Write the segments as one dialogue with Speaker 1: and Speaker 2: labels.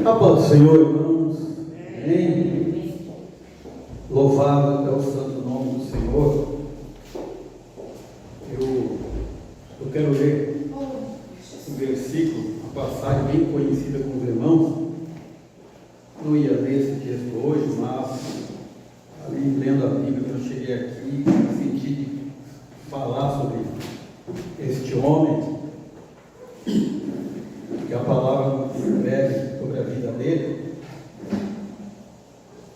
Speaker 1: A paz do Senhor, irmãos. Amém. Louvado é o santo nome do Senhor. Eu quero ler um versículo, uma passagem bem conhecida com os irmãos. Não ia ler esse texto hoje, mas ali lendo a Bíblia, quando eu cheguei aqui, senti de falar sobre este homem, que a palavra nos escreve sobre a vida dele.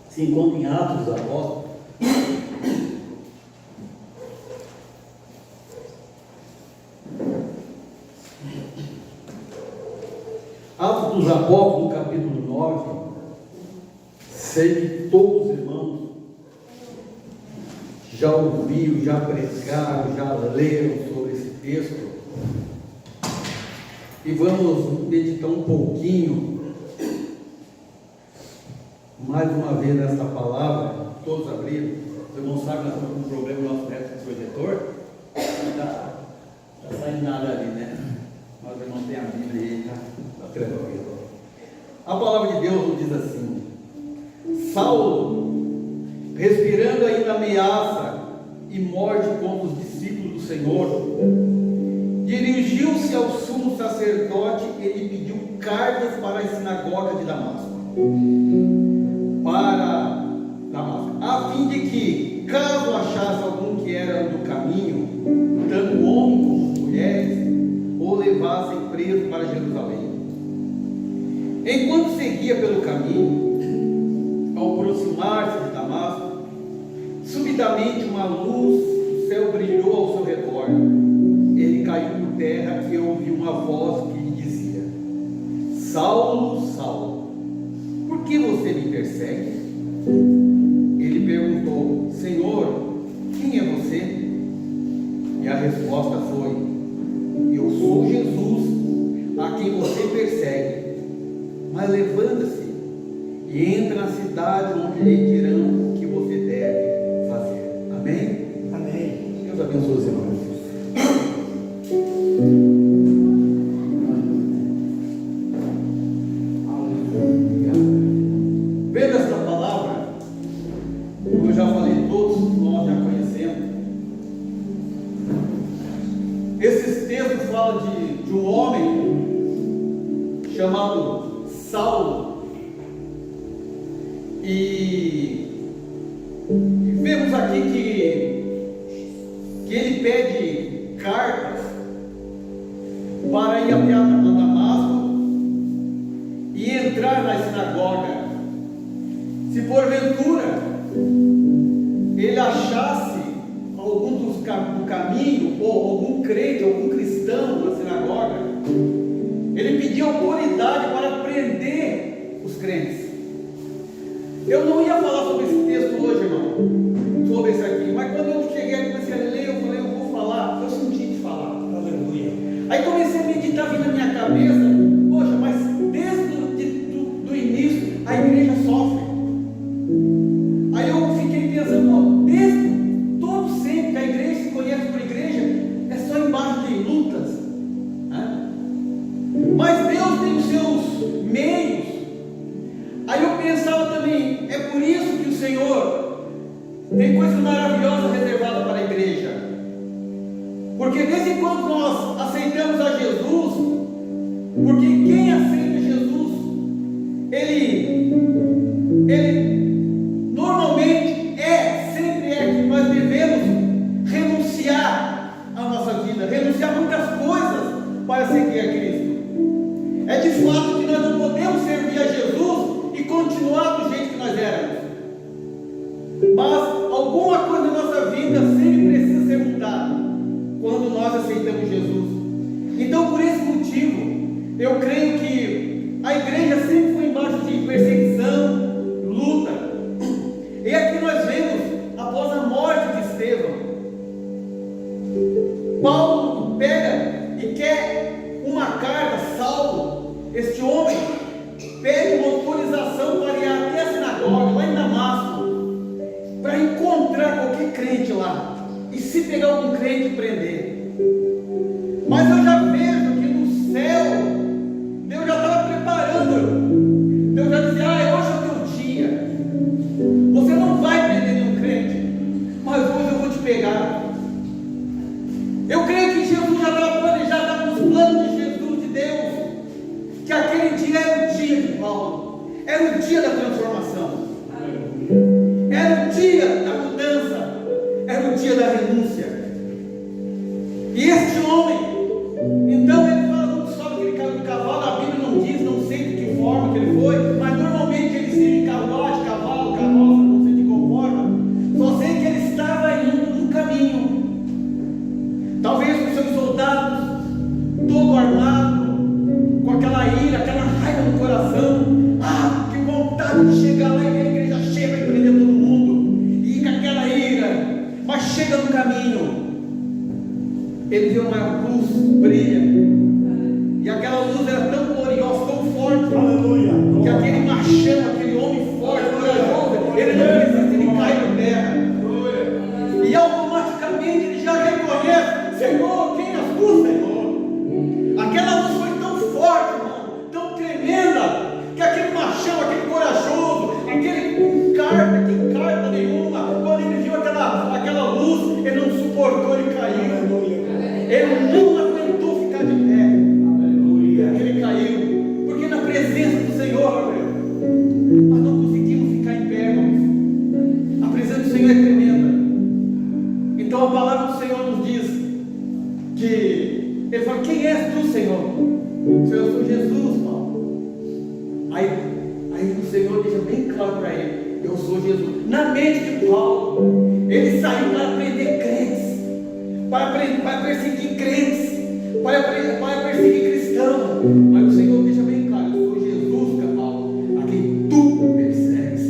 Speaker 1: Se encontra em Atos dos Apóstolos. Atos dos Apóstolos, no capítulo 9, sei que todos os irmãos já ouviram, já pregaram, já leram sobre esse texto. E vamos meditar um pouquinho, mais uma vez, nessa palavra. Todos abriram. Os irmãos sabem que nós estamos com um problema no nosso neto de projetor. Está saindo nada ali, né? Mas os irmãos têm a Bíblia aí, está tranquilo. A palavra de Deus nos diz assim: Saulo, respirando ainda ameaça e morte contra os discípulos do Senhor, dirigiu-se ao sumo sacerdote e lhe pediu cartas para as sinagogas de Damasco, a fim de que, caso achasse algum que era do caminho, tanto homens como mulheres, o levassem preso para Jerusalém. Enquanto seguia pelo caminho, ao aproximar-se de Damasco, subitamente uma luz do céu brilhou ao seu redor. Ele caiu por terra e ouviu uma voz que lhe dizia: Saulo, Saulo, por que você me persegue? Ele perguntou: Senhor, quem é você? E a resposta foi: eu sou Jesus, a quem você persegue. Mas levanta-se e entra na cidade, onde lhe dirão o que você deve fazer. Amém?
Speaker 2: Amém.
Speaker 1: Deus abençoe os irmãos. Vendo esta palavra, como eu já falei, todos nós já conhecemos. Esses textos falam de um homem chamado Saulo, e vemos aqui que ele pede cartas para ir até Damasco e entrar na sinagoga. Se porventura ele achasse algum do caminho, ou algum crente, algum cristão na sinagoga, ele pediu autoridade para prender os crentes. Eu não ia falar sobre esse texto hoje, irmão, sobre esse aqui, mas quando eu cheguei aqui, comecei a ler, eu falei: eu vou falar. Eu senti de falar. Aleluia. Aí comecei a meditar, vindo na minha cabeça: poxa, mas desde do início a igreja sofre. Aí eu fiquei pensando: desde todo sempre que a igreja se conhece por igreja, é só embaixo de lutas, né? Mas Deus tem os seus meios. Aí eu pensava também: é por isso que o Senhor tem coisas maravilhosas reservadas para a igreja, porque desde quando nós aceitamos a Jesus, porque quem aceita Jesus, ele normalmente sempre é que nós devemos renunciar à nossa vida, renunciar a muitas coisas para seguir a Cristo. É de fato que nós não podemos servir a Jesus e continuar do jeito que nós éramos, mas alguma coisa na nossa vida sempre precisa ser mudada quando nós aceitamos Jesus. Então, por esse motivo, eu creio que a igreja sempre foi embaixo de perseguição, luta. E aqui nós vemos, após a morte de Estevão, Paulo pega e quer uma carta. Saulo, este homem, pede uma autorização para ir até a sinagoga, lá em Damasco, para encontrar qualquer crente lá, e se pegar algum crente, prender. Mas eu já vejo que no céu Deus já estava preparando aquele dia era o dia de Paulo, era o dia da transformação, era o dia da mudança, era o dia da renúncia. E este homem, então ele fala, não sabe que ele caiu do cavalo, a Bíblia não diz, não sei de que forma que ele foi, mas normalmente ele seja em carruagem, cavalo, carroça, não sei de qual forma, só sei que ele estava indo no caminho, talvez com seus soldados, todo armado, com aquela ira, aquela raiva no coração, que vontade de chegar lá e ver a igreja cheia para prender todo mundo, e com aquela ira, mas chega no caminho, ele vê uma luz brilha, e aquela luz era tão gloriosa, tão forte, aleluia, que aquele machão, aquele homem forte, corajoso, ele não precisa, ele cai por terra, e automaticamente ele já reconhece: Senhor, quem és tu, Senhor? Aquela luz foi tão forte, irmão, tão tremenda, que aquele machão, aquele corajoso, aquele que carta nenhuma, quando ele viu aquela luz, ele não suportou, ele caiu. Ele não aguentou ficar de pé. Aleluia. Ele caiu. Porque na presença do Senhor, nós não conseguimos ficar em pé, irmãos. A presença do Senhor é tremenda. Então a palavra do Senhor nos diz que ele fala: quem és tu, Senhor? Senhor, eu sou Jesus, Paulo. Aí o Senhor deixa bem claro para ele: eu sou Jesus. Na mente de Paulo, ele saiu para prender crentes, para perseguir crentes, para perseguir cristãos, mas o Senhor deixa bem claro: eu sou Jesus, Paulo, a quem tu persegues.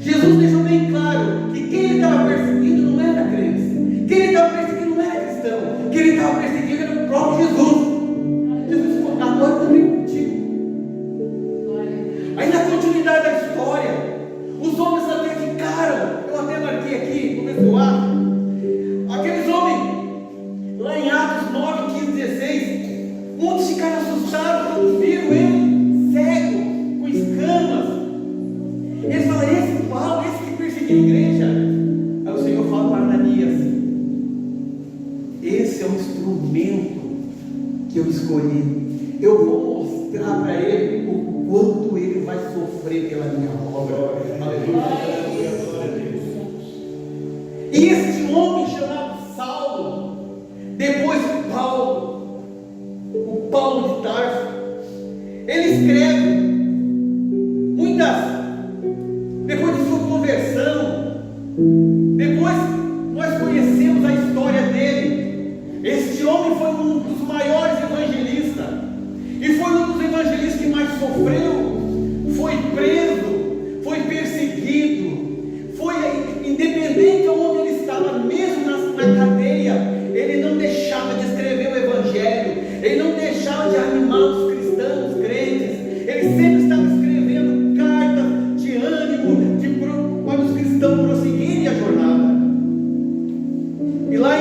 Speaker 1: Jesus deixou bem claro que quem ele estava perseguindo não era crente, quem ele estava perseguindo não era cristão, quem ele estava perseguindo era o próprio Jesus. Jesus falou: agora eu estou contigo. Aí na continuidade da história, os homens até ficaram, eu até marquei aqui, começou a aqueles homens lá em Atos 9, 15, 16, muitos ficaram assustados quando viram ele cego, com escamas. Eles falam: esse Paulo, esse que perseguiu a igreja. Aí o Senhor fala para Ananias: esse é um instrumento que eu escolhi. Eu vou mostrar para ele o quanto ele vai sofrer pela minha obra. Aleluia. E esse homem chamado Saulo, depois de Paulo, o Paulo de Tarso, ele escreve depois de sua conversão, depois nós conhecemos a história dele. Este homem foi um dos maiores evangelistas, e foi um dos evangelistas que mais sofreu, foi preso, foi perseguido, foi independente de onde ele estava, mesmo na cadeia, ele não deixava de escrever o evangelho, ele não deixava de animar os cristãos, os crentes, ele sempre estava escrevendo cartas de ânimo, para os cristãos prosseguirem a jornada. E lá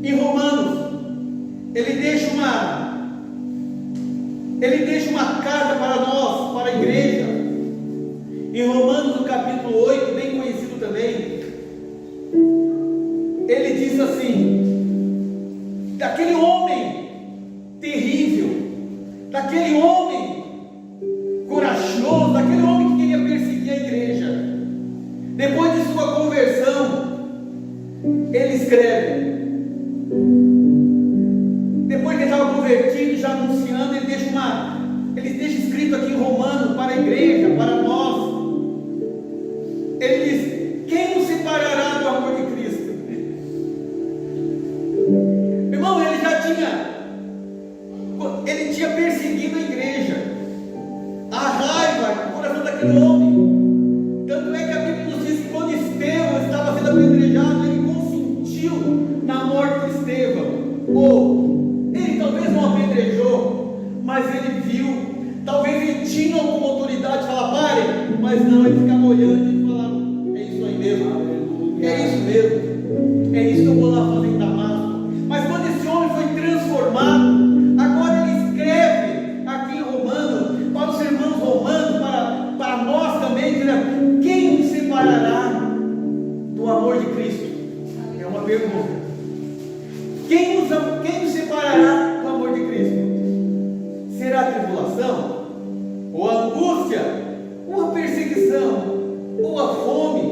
Speaker 1: em Romanos, ele deixa uma carta para nós, para a igreja. Em Romanos, no capítulo 8, bem conhecido também, ele diz assim: daquele homem terrível, daquele homem corajoso, daquele homem que queria perseguir a igreja, depois de sua conversão, ele escreve, depois que ele estava convertido, já anunciando, ele deixa escrito aqui em Romanos para a igreja, para nós. Ele diz: quem nos separará do amor de Cristo? Irmão, ele tinha perseguido a igreja, a raiva, o coração daquele homem. Tanto é que a Bíblia nos diz que quando Estevão estava sendo apedrejado, ele consentiu na morte de Estevão. Ele talvez não apedrejou, mas ele viu, talvez ele tinha alguma autoridade de falar: pare, mas não, ele ficava olhando e falava: é isso aí mesmo, é isso mesmo, é isso que eu vou lá fazer em Damasco. Mas quando esse homem foi transformado, agora ele escreve aqui em Romanos, para os irmãos romanos, para nós também. tribulação, ou a angústia, ou a perseguição, ou a fome,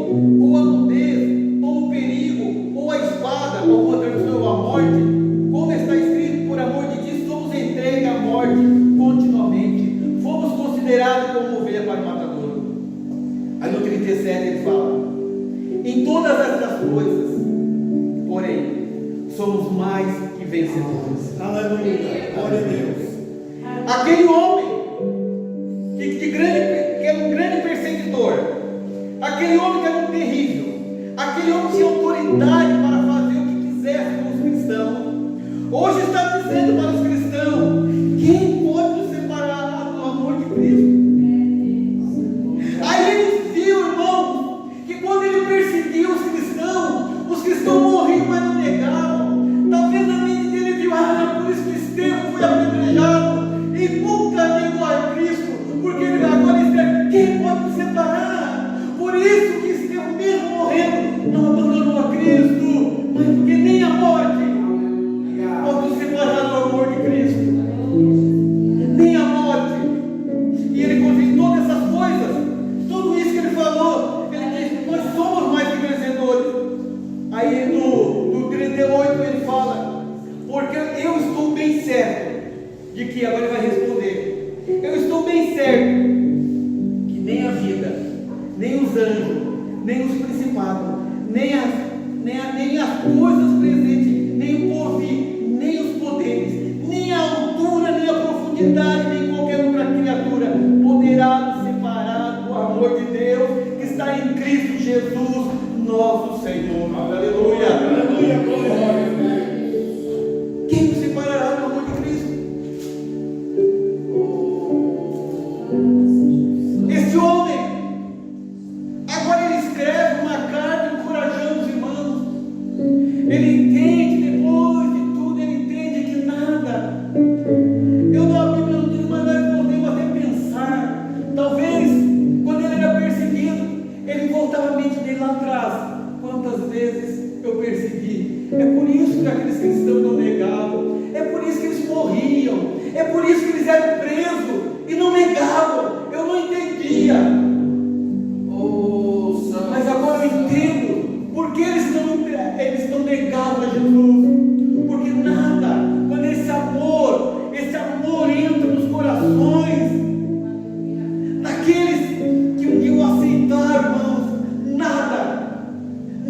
Speaker 1: ou a nudez, ou o perigo, ou a espada, ou outra tradução, a morte, como está escrito, por amor de ti, somos entregues à morte continuamente, fomos considerados como ovelha para o matadouro. Aí no 37 ele fala: em todas essas coisas, porém, somos mais que vencedores. Aleluia, glória a Deus. Aquele homem que era um grande perseguidor, aquele homem que era um terrível, aquele homem que tinha autoridade para fazer o que quisesse com os cristãos, hoje está dizendo para os cristãos: quem pode nos separar do amor de Cristo? Aí eles viram, irmãos, que quando ele perseguiu os cristãos morriam, mas não negavam. Talvez na mente dele viu: por isso que Estevão foi apedrejado e nunca negou a Cristo, porque ele agora está: quem pode nos separar? Por isso que Estevão, mesmo morrendo, não abandonou a Cristo, mas porque nem a morte pode nos separar do amor de Cristo, nem a morte. E ele confia todas essas coisas, tudo isso que ele falou, ele diz: nós somos mais que vencedores. Aí no 38 ele fala: porque eu estou bem certo de que, agora ele vai responder, eu estou bem certo que nem a vida, nem os anjos, nem os principados, nem as coisas presentes, nem o porvir, nem os poderes, nem a altura, nem a profundidade, nem qualquer outra criatura poderá nos separar do amor de Deus que está em Cristo Jesus, nosso Senhor. Aleluia, aleluia, glória a Deus. Quem nos separará do amor de Cristo? Esse homem, agora ele escreve uma carta encorajando os irmãos. Ele entende, depois de tudo, ele entende que nada. A Bíblia não diz, mas nós podemos até pensar. Talvez, quando ele era perseguido, ele voltava a mente dele lá atrás: quantas vezes eu persegui? É por isso que aqueles cristãos não negavam, é por isso que eles morriam, é por isso que eles eram presos e não negavam. Eu não entendia, mas agora eu entendo porque eles não negavam a Jesus, porque nada, quando esse amor entra nos corações daqueles que um dia o aceitaram, irmãos,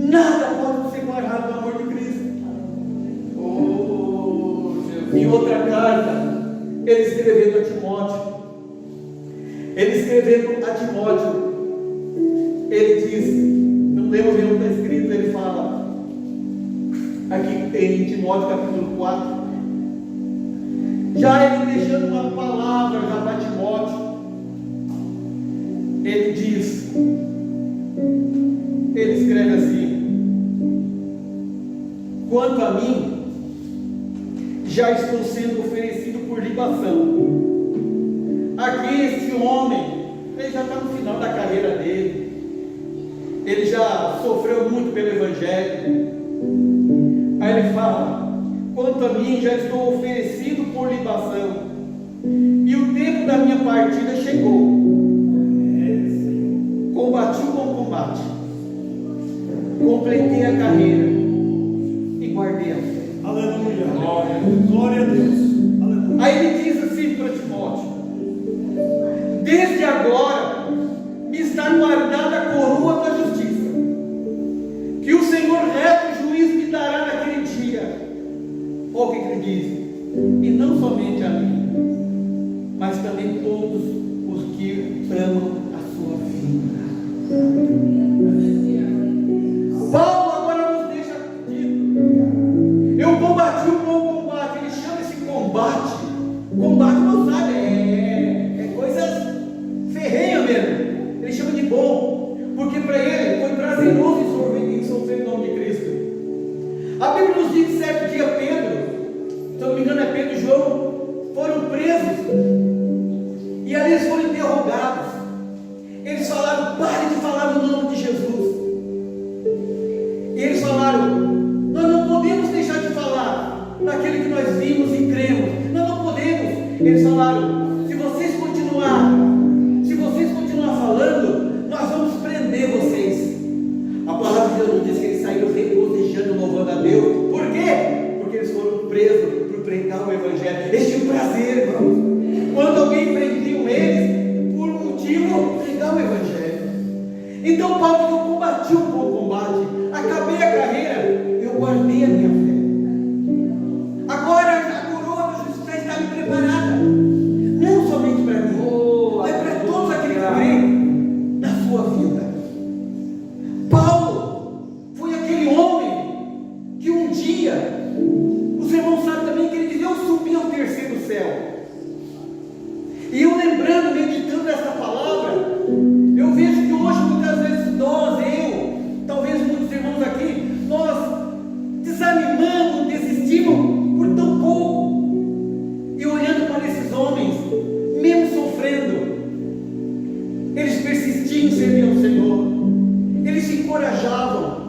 Speaker 1: nada pode nos separar do amor de Cristo. Em outra carta, ele escrevendo a Timóteo, ele diz, não lembro bem o que está escrito, ele fala, aqui em Timóteo capítulo 4, já ele deixando uma palavra já para Timóteo, ele diz, ele escreve assim: quanto a mim, já estou sendo oferecido por libação. Aqui esse homem, ele já está no final da carreira dele, ele já sofreu muito pelo Evangelho. Aí ele fala: quanto a mim, já estou oferecido por libação, e o tempo da minha partida chegou. Combati o bom combate, completei a carreira e guardei a fé. Aleluia, glória a Deus. Aleluia. Aí ele diz assim para Timóteo: desde agora me está guardada a coroa da justiça, que o Senhor reto juiz me dará naquele dia. Olha o que ele diz: e não somente a mim, mas também todos os que amam a sua vida. Paulo agora nos deixa dito: eu combati o bom combate. Ele chama esse combate não sabe, é coisas ferrenhas mesmo. Ele chama de bom, porque para ele foi prazeroso em sofrer em nome de Cristo. A Bíblia nos diz que certo dia Pedro, se não me engano é Pedro e João, foram presos, e ali eles foram interrogados. Eles falaram: pare de falar no nome de Jesus. E eles falaram: nós não podemos deixar de falar daquele que nós vimos e cremos, nós não podemos. Eles falaram: se você preso por pregar o Evangelho. Eles tinham prazer, irmãos. Quando alguém prendiam eles, por motivo de pregar o Evangelho. Então Paulo diz: eu combati um bom combate, acabei a carreira, eu guardei a minha fé. Agora a coroa da justiça está me preparada, não somente para mim, mas para todos aqueles que creem na sua vida. Paulo foi aquele homem que um dia, os irmãos sabem também que ele diz: eu subi ao terceiro céu. E eu lembrando, meditando essa palavra, eu vejo que hoje muitas vezes talvez muitos irmãos aqui, nós desanimamos, desistimos por tão pouco. E olhando para esses homens, mesmo sofrendo, eles persistiam em servir ao Senhor, eles se encorajavam.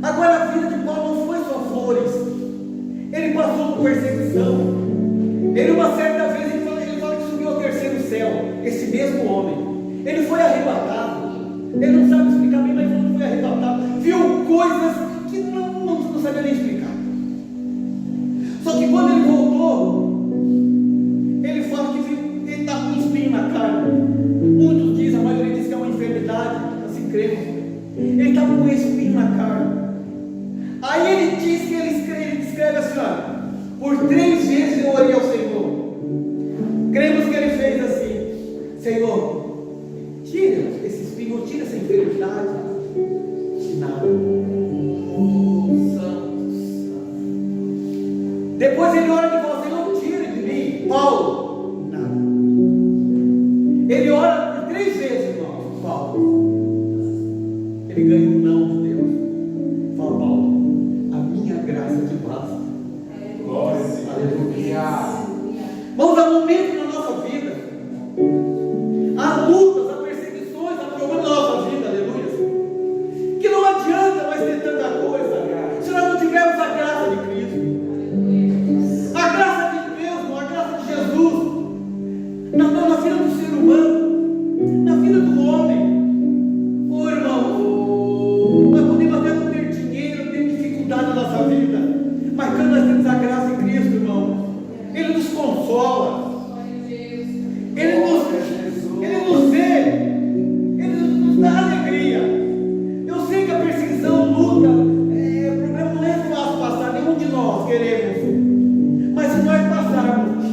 Speaker 1: Agora a vida de Paulo não foi só flores, ele passou por perseguição. Ele uma certa vez, ele fala que subiu ao terceiro céu, esse mesmo homem, ele foi arrebatado. Ele não sabe explicar bem, mas ele foi arrebatado, viu coisas que não sabia nem explicar. Só que quando ele voltou, ele fala que viu, ele está com um espinho na carne. Muitos dizem, a maioria diz que é uma enfermidade, assim cremos. Ele está com um espinho na carne. Aí ele diz que ele escreve assim: olha, por 3 vezes eu orei ao Senhor. Cremos que ele fez assim: Senhor, tira esse espinho, tira essa enfermidade. Nada. Depois ele ora de volta: Senhor, tira de mim. Paulo, nada. Ele ora por 3 vezes, irmão. Paulo, ele ganha um não de Deus. Fala: Paulo, a minha graça te basta. Glória a Deus. Aleluia. Vamos dar momento na nossa vida, há lutas, há perseguições, há problemas na nossa vida, aleluia, que não adianta mais ter tanta coisa se nós não tivermos a graça de Cristo, a graça de Deus, a graça de Jesus, na vida do ser humano, na vida do homem. Ô irmão, nós podemos até não ter dinheiro, ter dificuldade na nossa vida, mas quando nós temos a graça em Cristo, irmão, Ele nos consola, Ele nos vê, Ele nos dá alegria. Eu sei que a perseguição, luta, o problema não é fácil passar, nenhum de nós queremos, mas se nós passarmos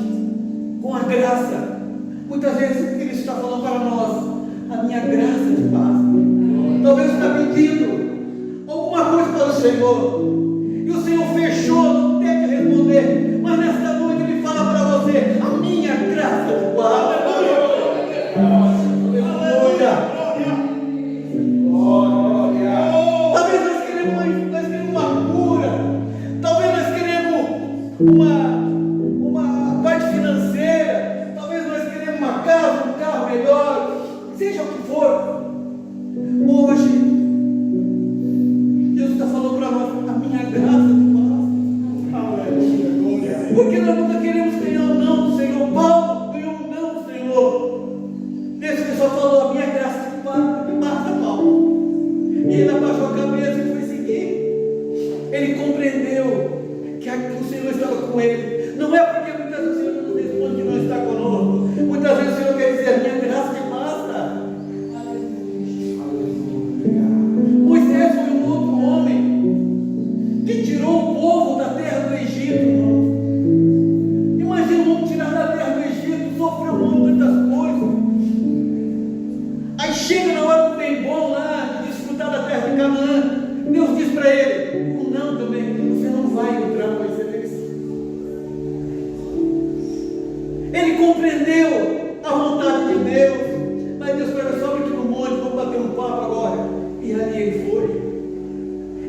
Speaker 1: com a graça, muitas vezes Ele está falando para nós: a minha graça te basta. Talvez você está pedindo alguma coisa para o Senhor, e o Senhor fechou, não tem que responder, mas nesta noite Ele fala para você: a minha graça te basta. Aleluia! Talvez nós queremos uma cura, talvez nós queremos uma parte financeira, talvez nós queremos uma casa, um carro melhor, seja o que for. Hoje Deus está falando para nós: a minha graça te basta. Porque nós nunca queremos ganhar um não do Senhor. Paulo ganhou um não do Senhor. Deus só falou: a minha graça te basta, Paulo. E ele abaixou a cabeça e foi seguir. Ele compreendeu que o Senhor estava com ele. Não é porque muitas vezes o Senhor não nos responde que não está conosco. Muitas vezes o Senhor quer dizer: a minha graça te basta. Moisés foi um outro homem que tirou o povo da terra do Egito, irmão. Imagina um homem tirar da terra do Egito, sofreu muitas coisas. Aí chega na hora do bem bom lá, de desfrutar da terra de Canaã, Deus diz para ele: um não também, você não vai entrar na excelência. Ele compreendeu a vontade de Deus, mas Deus falou: sobe aqui no monte, vamos bater um papo agora. E ali ele foi.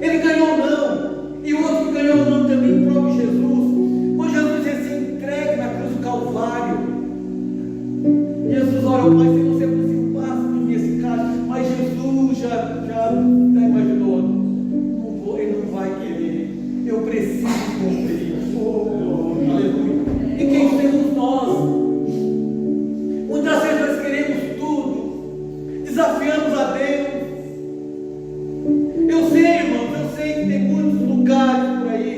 Speaker 1: Ele ganhou não, e o outro que ganhou não também, o próprio Jesus. Quando Jesus se entregue na cruz do Calvário, Jesus ora ao Pai: Senhor, você precisa passar por mim esse caso, mas Jesus já imaginou: não vou, ele não vai querer, eu preciso cumprir. Aleluia. E quem temos nós? Muitas vezes nós queremos tudo, desafiamos a Deus. Eu sei, irmãos, eu sei que tem muitos lugares por aí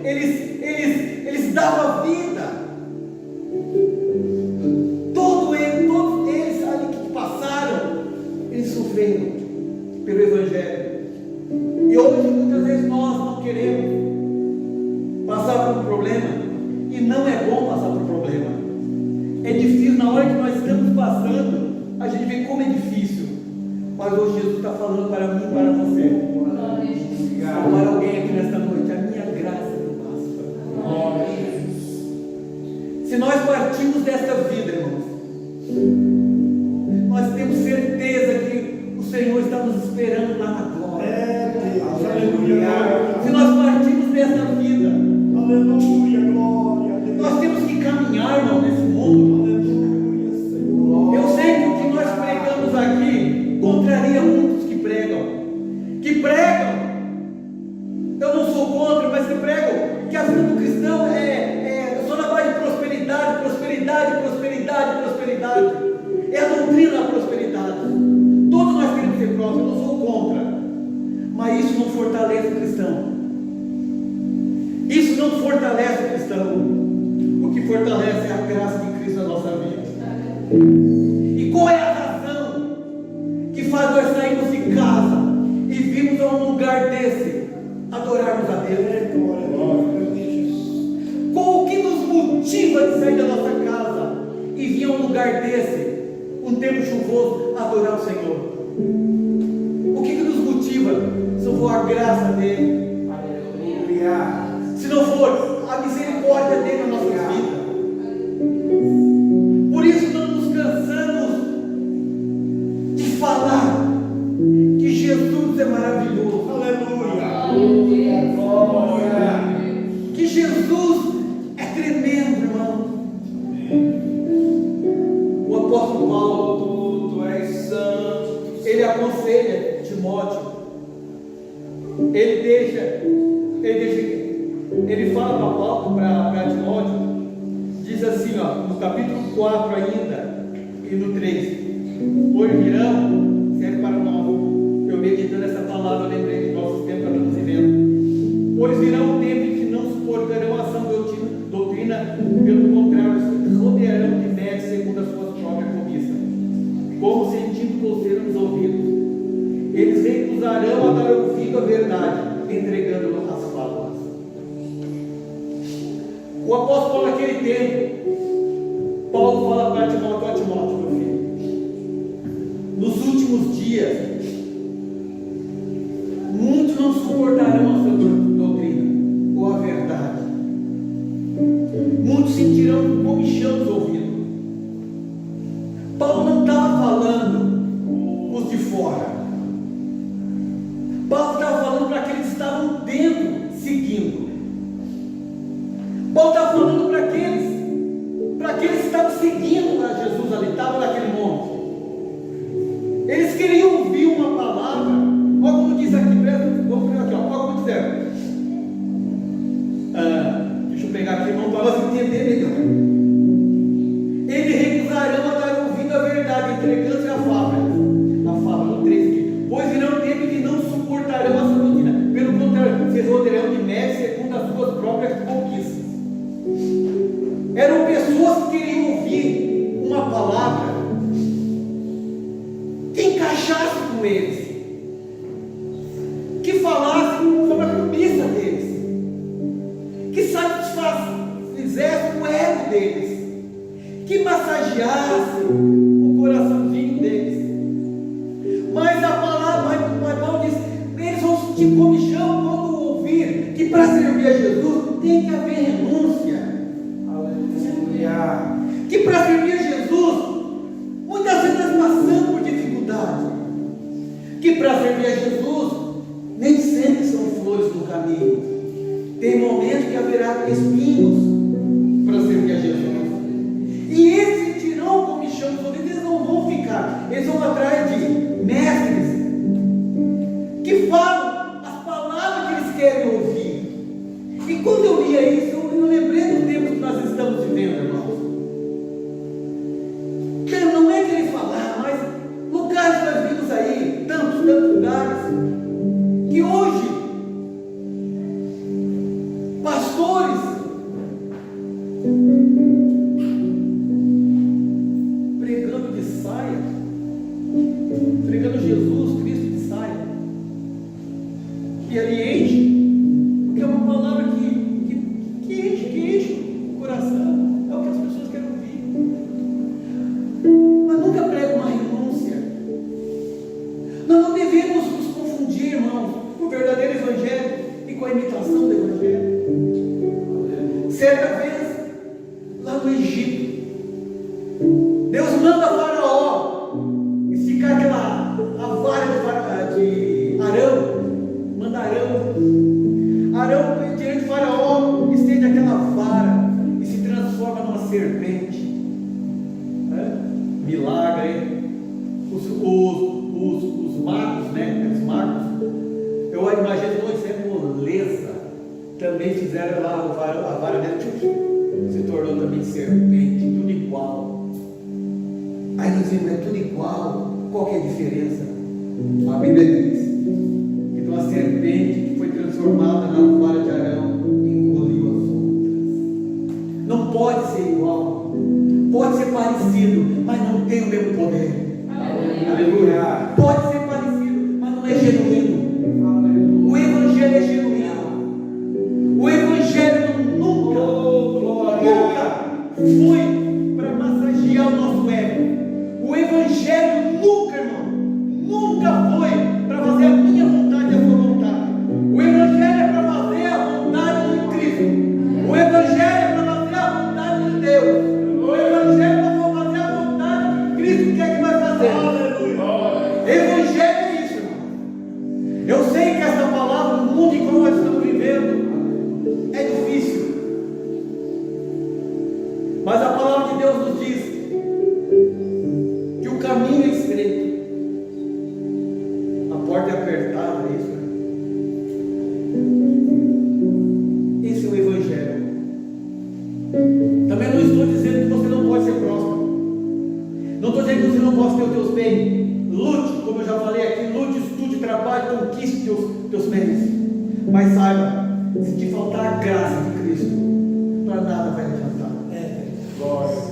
Speaker 1: eles davam a vida. Todos eles ali que passaram, eles sofreram pelo Evangelho. E hoje muitas vezes nós não queremos passar por um problema, e não é bom passar por problema. É difícil, na hora que nós estamos passando, a gente vê como é difícil. Mas hoje Jesus está falando para mim e para você. Para alguém aqui nesta noite, a minha graça me basta. Se nós partimos desta vida, irmãos, nós temos certeza que o Senhor está nos esperando lá na glória. Se nós partimos desta vida,
Speaker 2: aleluia, glória a Deus.
Speaker 1: Nós temos que caminhar, irmão, nesse mundo. Eu sei que o que nós pregamos aqui contraria muitos que pregam. Eu não sou contra, mas que pregam que a vida do cristão é só na base de prosperidade. É a doutrina da prosperidade. Todos nós queremos ser prósperos, eu não sou contra, mas isso não fortalece o cristão. Isso não fortalece o cristão. O que fortalece é a graça de Cristo na nossa vida. E qual é a razão que faz nós sairmos de casa e virmos a um lugar desse adorarmos a Deus? Qual o que nos motiva de sair da nossa casa e vir a um lugar desse, um tempo chuvoso, adorar o Senhor? O que nos motiva? Se não for a graça dele, se não for a misericórdia dele na nossa vida. Por isso não nos cansamos de falar que Jesus é maravilhoso.
Speaker 2: Aleluia, glória.
Speaker 1: Que Jesus é tremendo, irmão. O apóstolo Paulo, tu és santo, ele aconselha Timóteo. Ele fala para Timóteo, diz assim, no capítulo 4 ainda, e no 3, hoje virão, serve para nós, eu meditando essa palavra, eu lembrei de nossos tempos que estamos vivendo, pois virão um tempo em que não suportarão a sã doutrina, pelo contrário, se rodearão de mestres segundo as suas próprias cobiças, como sentindo coceira nos ouvidos. Eles recusarão a dar ouvido à verdade, entregando as fábulas. O apóstolo naquele tempo, Paulo fala para Timóteo, meu filho, nos últimos dias, muitos não suportarão a sua doutrina, ou a verdade. Muitos sentirão comichão nos ouvidos. Paulo não estava falando os de fora. Paulo estava falando para aqueles que estavam dentro, seguindo. Paulo estava falando para aqueles que estavam seguindo a Jesus ali, estavam naquele monte. Eles queriam ouvir uma palavra, olha como diz aqui, vamos pegar aqui, olha como disseram. Deixa eu pegar aqui, irmão, para você entender melhor. Eles recusarão a dar ouvido à verdade, entregando-se a fábula. A fábula, no 3 aqui. Pois virão um tempo que não suportarão a sua doutrina. Pelo contrário, se rodearão de mestres segundo as suas próprias conquistas. Eram pessoas que queriam ouvir uma palavra que encaixasse com eles, que falasse sobre a cobiça deles, que satisfizesse o ego deles, que massageasse o coraçãozinho deles. Mas a palavra, mas Paulo diz, eles vão sentir comichão quando ouvir que para servir a Jesus tem que haver renúncia. Aleluia. Que para servir a Jesus, muitas vezes nós passamos por dificuldade. Que para servir a Jesus, nem sempre são flores no caminho. Tem momentos que haverá espinhos para servir a Jesus. E eles sentirão comichão, eles não vão ficar, eles vão atrás de mestres que falam as palavras que eles querem ouvir. E quando eu lia isso, eu lembrei do tempo que nós estamos vivendo, irmãos. Não é querer falar, mas lugares que nós vimos aí, tantos lugares, que hoje pastores saia, pregando Jesus Cristo de saia, e ali enche, porque é uma palavra que enche o coração, é o que as pessoas querem ouvir, mas nunca prega uma renúncia. Nós não devemos nos confundir, irmãos, com o verdadeiro evangelho e com a imitação do evangelho. Certa vez, lá no Egito, Deus manda Faraó esticar a vara de Arão, manda Arão diante de Faraó, estende aquela vara e se transforma numa serpente. Milagre, hein? Os magos, né? Os magos, eu imagino que Moisés moleza, também fizeram lá a vara dele, se tornou também serpente, tudo igual. Aí nós vimos, é tudo igual, qual que é a diferença? A Bíblia diz que uma serpente que foi transformada na vara de Arão engoliu as outras. Não pode ser igual, pode ser parecido, mas não tem o mesmo poder. Aleluia. Pode ser parecido, mas não é genuíno. O evangelho é genuíno. O evangelho nunca foi para massagear o nosso ego. O evangelho nunca, irmão, nunca foi para fazer a minha vontade e a sua vontade. O evangelho é para fazer a vontade de Cristo. O evangelho é para fazer a vontade de Deus. O evangelho é para fazer a vontade que Cristo quer que nós façamos. Evangelho é isso, irmão. Eu sei que essa palavra, no mundo em que nós estamos vivendo, é difícil, mas a palavra de Deus nos diz que o caminho é estreito, a porta é apertada, é isso, né? Esse é o evangelho. Também não estou dizendo que você não pode ser próspero, não estou dizendo que você não pode ter os teus bens. Lute, como eu já falei aqui, lute, estude, trabalhe, conquiste teus meios. Mas saiba, se te faltar a graça de Cristo, para nada vai adiantar.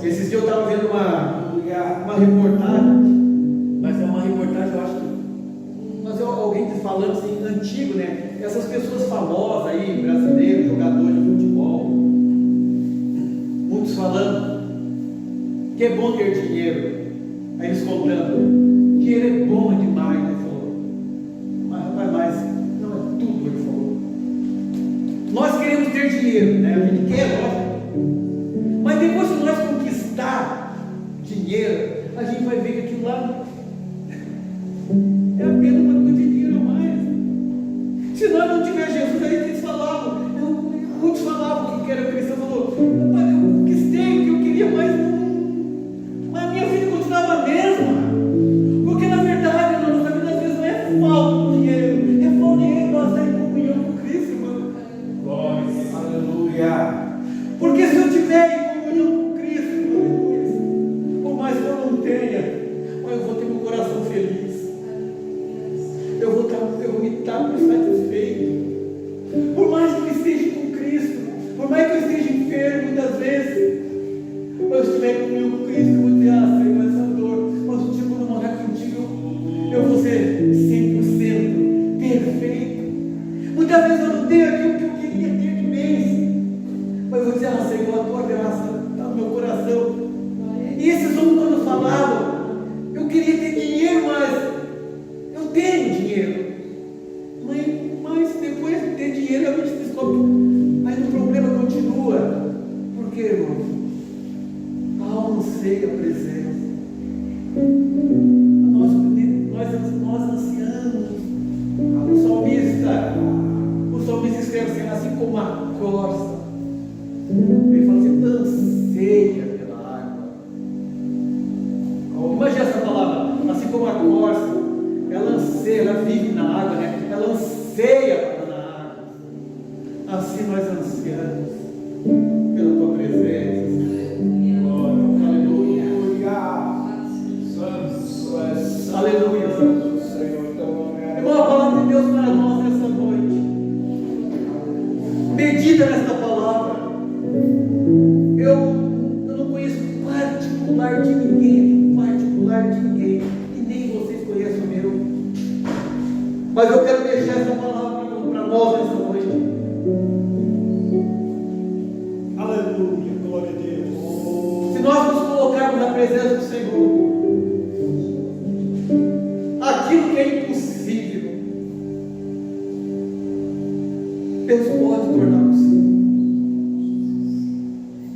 Speaker 1: Esses dias eu estava vendo uma reportagem, mas é uma reportagem, eu acho que, mas alguém falando assim, antigo, né? Essas pessoas famosas aí, brasileiros, jogadores de futebol, muitos falando que é bom ter dinheiro. Aí eles contando, dinheiro é bom demais, né? Falou, mas não é tudo, ele falou. Nós queremos ter dinheiro, né? A gente quer, lógico. Mas depois que nós conquistar dinheiro, a gente vai ver que aquilo lá é apenas uma coisa de dinheiro a mais. Se nós não tiver Jesus, aí eles falavam, muitos falavam que era cristão, falou, mas eu conquistei o que eu queria, mas a minha vida continuava a mesma. Porque na verdade, a nossa vida às vezes não é falta de dinheiro, é falta de dinheiro nós estar em comunhão com Cristo, irmão. Glória, aleluia. Porque se eu tiver em comunhão com Cristo, aleluia, por mais que eu não tenha, mas eu vou ter meu coração feliz. Eu vou estar satisfeito. Por mais que eu esteja com Cristo, por mais que eu esteja enfermo muitas vezes, mas eu estiver em comunhão com Cristo, eu vou dizer, Senhor, essa dor, mas o dia quando eu morar contigo, eu vou ser 100% perfeito. Muitas vezes eu não tenho aquilo que eu queria ter de bens, mas eu vou dizer, Senhor, a tua graça está no meu coração. E esses homens quando falavam, eu queria ter dinheiro, mas eu tenho dinheiro. Mas depois de ter dinheiro, a gente descobre, mas o problema continua. Por quê, irmão? A alma anseia a presença. Nós ansiamos. O salmista escreve assim como a corça. Ele fala assim, anseia pela água. Imagina essa palavra, assim como a corça, ela anseia, ela vive na água, né? Ela anseia para na água. Assim nós ansiamos pela tua presença. Aleluia. Irmão, a palavra de Deus para nós nessa noite. Medita nesta palavra. Eu não conheço particular de ninguém, particular Mas eu quero deixar essa palavra para nós nessa noite.
Speaker 2: Aleluia, glória a Deus.
Speaker 1: Se nós nos colocarmos na presença do Senhor, aquilo que é impossível, Deus pode tornar possível.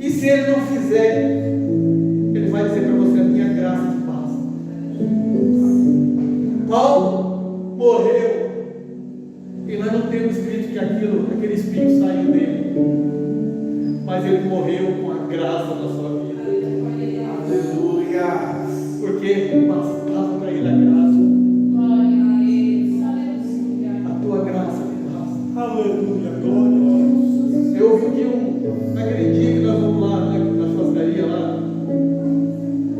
Speaker 1: E se Ele não fizer, Ele vai dizer para você: a minha graça te basta. Paulo morreu, e nós não temos escrito que aquele espinho saiu dele, mas ele morreu com a graça da sua vida.
Speaker 2: Aleluia.
Speaker 1: Porque bastava para ele a graça. A tua graça me basta.
Speaker 2: Aleluia, glória a Deus.
Speaker 1: Eu ouvi naquele dia que nós vamos lá, na churrascaria lá,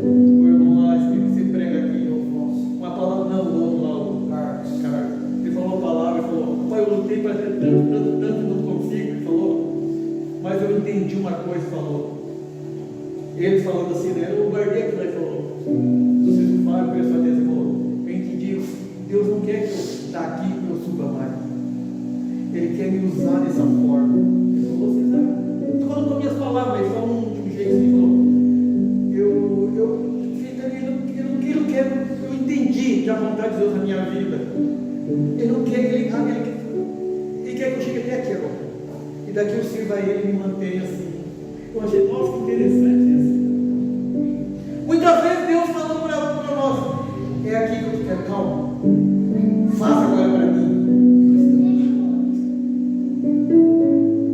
Speaker 1: o irmão lá, que se prega aqui, uma palavra, não, o outro lá, o Carlos. Ele falou uma palavra, ele falou: pai, eu lutei para ter tanto, não consigo. Ele falou, mas eu entendi uma coisa, falou. Ele falando assim, né? Eu guardei aquilo, ele falou: vocês não falam com essa Deus, ele falou: eu entendi, Deus não quer que eu esteja aqui para eu suba mais. Ele quer me usar dessa forma. Ele falou: vocês não estou falando com minhas palavras, ele falou de um jeito assim, eu entendi que a vontade de Deus na minha vida. Ele não quer que ele quer que eu chegue até aqui agora. E daqui eu sirva a Ele e me mantenha assim. Eu achei, nossa, que interessante isso. Muitas vezes Deus falou para nós: é aqui que eu te quero, calma. Faça agora para mim.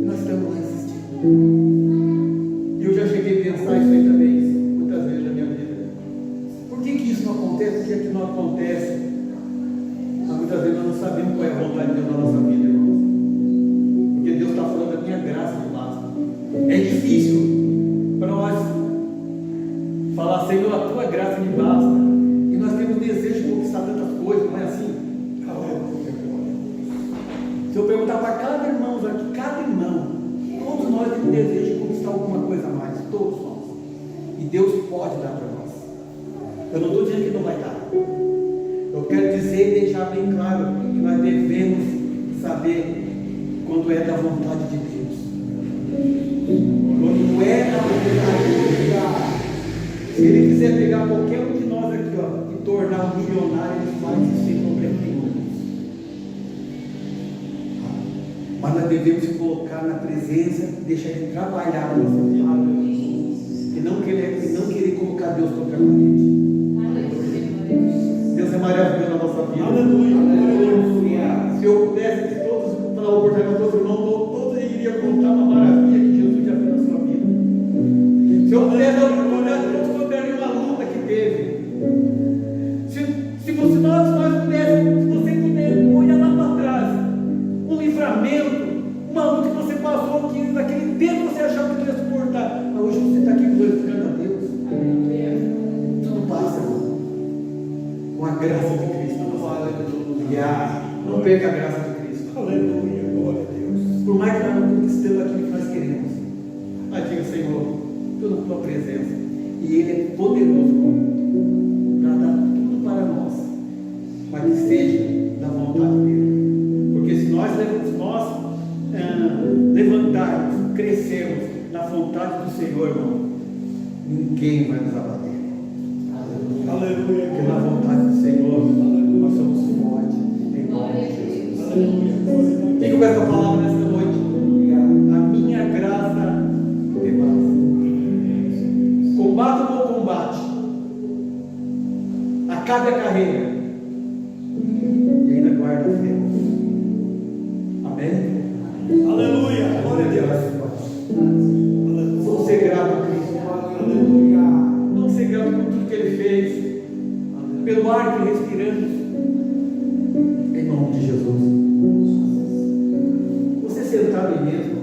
Speaker 1: E nós estamos lá insistindo. E eu já cheguei a pensar isso aí também, muitas vezes na minha vida. Por que isso não acontece? Por que aquilo não acontece? Mas muitas vezes nós não sabemos qual é a vontade de Deus na nossa vida, irmãos. Porque Deus está falando: da minha graça me basta. É difícil para nós falar: Senhor, a tua graça me basta. E nós temos desejo de conquistar tantas coisas, não é assim?
Speaker 2: Aleluia, glória.
Speaker 1: Se eu perguntar para cada irmão aqui, cada irmão, todos nós temos desejo de conquistar alguma coisa a mais, todos nós. E Deus pode dar para nós. Eu não estou dizendo que não vai dar. Eu quero dizer e deixar bem claro que nós devemos saber quando é da vontade de Deus. Quando é da vontade de Deus. Se Ele quiser pegar qualquer um de nós aqui, ó, e tornar um milionário, Ele faz isso sem problema nenhum. Mas nós devemos colocar na presença, deixar Ele trabalhar na nossa vida. E não querer colocar Deus contra a parede. Deus é maravilhoso na nossa vida.
Speaker 2: Aleluia, aleluia.
Speaker 1: Se eu pudesse de todos, falar a oportunidade para todos os irmãos, todos iriam contar uma maravilha que Jesus já fez na sua vida. Se eu pudesse dar uma oportunidade, todos contariam uma luta que teve. Se nós pudéssemos, se você puder olhar lá para trás, um livramento, uma luta que você passou, que naquele tempo você achava que não ia suportar, mas hoje você está aqui glorificando a Deus. Tudo passa, irmão. Com a graça de Cristo. Não perca a graça de Cristo.
Speaker 2: Aleluia, glória a Deus.
Speaker 1: Por mais que nós não conquistemos aquilo que nós queremos, mas diga: Senhor, estou na tua presença. E Ele é poderoso para dar tudo para nós, mas que seja da vontade dEle. Porque se nós levantarmos, crescermos na vontade do Senhor, irmão, ninguém vai nos abater.
Speaker 2: Aleluia,
Speaker 1: Porque na vontade do Senhor, nós somos fortes em nome de Jesus.
Speaker 2: aleluia, glória a Deus.
Speaker 1: Fica com essa palavra nesta noite. A minha graça te basta. Combata o bom combate. Acabe a carreira. E ainda guarda a fé. Amém?
Speaker 2: Aleluia, glória a Deus.
Speaker 1: Vamos ser gratos a Cristo.
Speaker 2: Aleluia.
Speaker 1: Vamos ser gratos por tudo que Ele fez. Pelo ar que respiramos. Em nome de Jesus. Você sentado aí mesmo.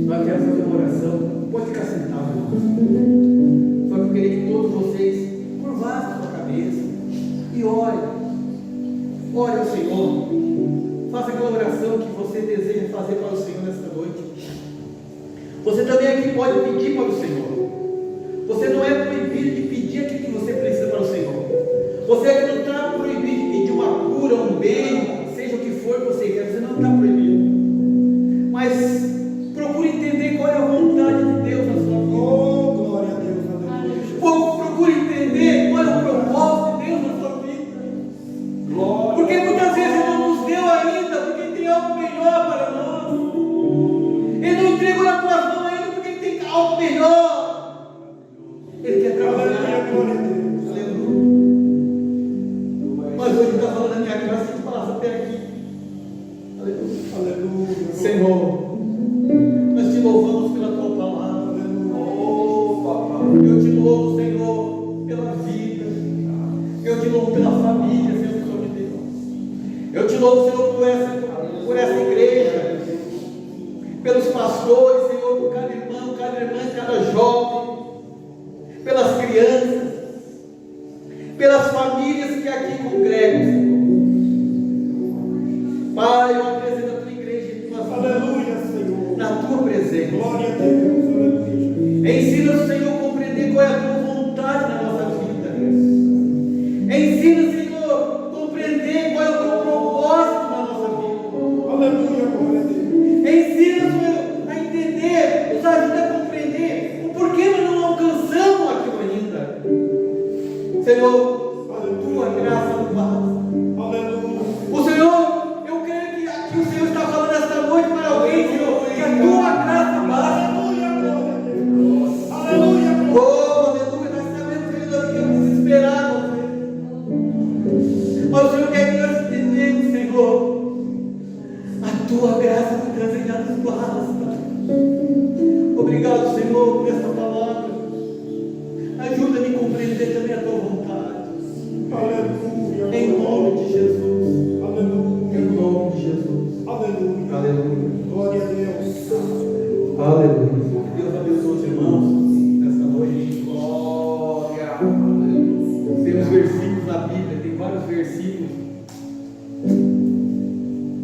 Speaker 1: Nós queremos fazer uma oração. Pode ficar sentado, irmãos. Só que eu queria que todos vocês curvassem a sua cabeça e orem. Ore ao Senhor. Faça aquela oração que você deseja fazer para o Senhor nesta noite. Você também aqui pode pedir para o Senhor. Você não é proibido de pedir aquilo que você precisa para o Senhor. Você aqui não está proibido de pedir uma cura louvo, Senhor, por essa igreja, pelos pastores, Senhor, por cada irmão, cada irmã, cada jovem, pelas crianças, pelas famílias que aqui congregam, Senhor. Pai, eu apresento a tua igreja em tuas mãos,
Speaker 2: Aleluia, Senhor.
Speaker 1: na tua presença.
Speaker 2: Glória a Deus. Aleluia.
Speaker 1: Ensina-nos, Senhor, a compreender qual é a tua vontade na nossa vida. Ensina, Senhor, a compreender qual é o teu propósito na nossa vida.
Speaker 2: Aleluia, glória a Deus.
Speaker 1: Ensina, Senhor, a entender, nos ajuda a compreender o porquê nós não alcançamos aquilo ainda. Senhor, a tua graça nos basta.
Speaker 2: Aleluia.
Speaker 1: O Senhor, eu creio que aqui o Senhor está falando esta noite para alguém, Senhor, que a tua graça basta.
Speaker 2: Aleluia, glória a Deus. Aleluia, glória.
Speaker 1: Oh, aleluia, nós sabemos que nós estamos desesperados, mas o Senhor quer que nós entendemos, Senhor, a tua graça muitas vezes já nos basta. Obrigado, Senhor, por esta palavra. Ajuda-me a compreender também a tua vontade.
Speaker 2: Aleluia.
Speaker 1: Em nome de Jesus.
Speaker 2: Aleluia.
Speaker 1: Em nome de Jesus.
Speaker 2: Aleluia.
Speaker 1: Aleluia.
Speaker 2: Glória a Deus.
Speaker 1: Aleluia. Que Deus abençoe os irmãos nesta noite. Glória. Temos versículos na Bíblia, tem vários versículos.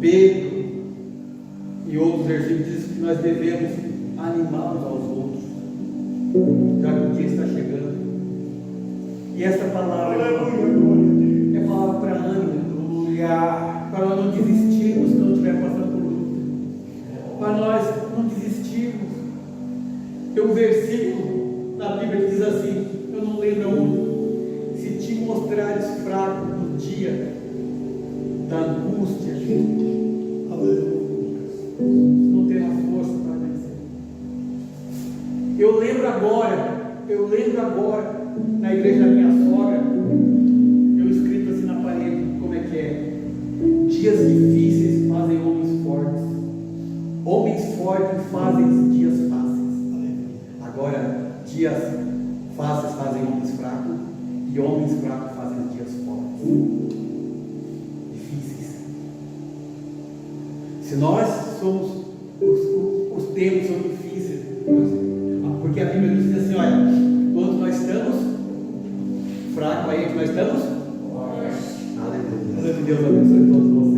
Speaker 1: Pedro e outros versículos dizem que nós devemos animar uns aos outros, já que o dia está chegando. E essa palavra
Speaker 2: Aleluia, glória a Deus.
Speaker 1: é palavra para ânimo, para nós não desistirmos quando estiver passando por luta, para nós não desistirmos. Tem um versículo na Bíblia que diz assim, eu não lembro onde: se te mostrares fraco no dia da angústia,
Speaker 2: Aleluia.
Speaker 1: não terá força para vencer. Eu lembro agora, na igreja da minha sogra, eu escrito assim na parede, como é que é? Dias difíceis fazem homens fortes. Homens fortes fazem dias fáceis. Agora, dias fáceis fazem homens fracos, e homens fracos fazem dias fortes. Difíceis. Se nós somos, os tempos são difíceis, porque a Bíblia diz assim, olha, quando nós estamos fracos, aí é que nós estamos. Aleluia. Que Deus abençoe todos vocês.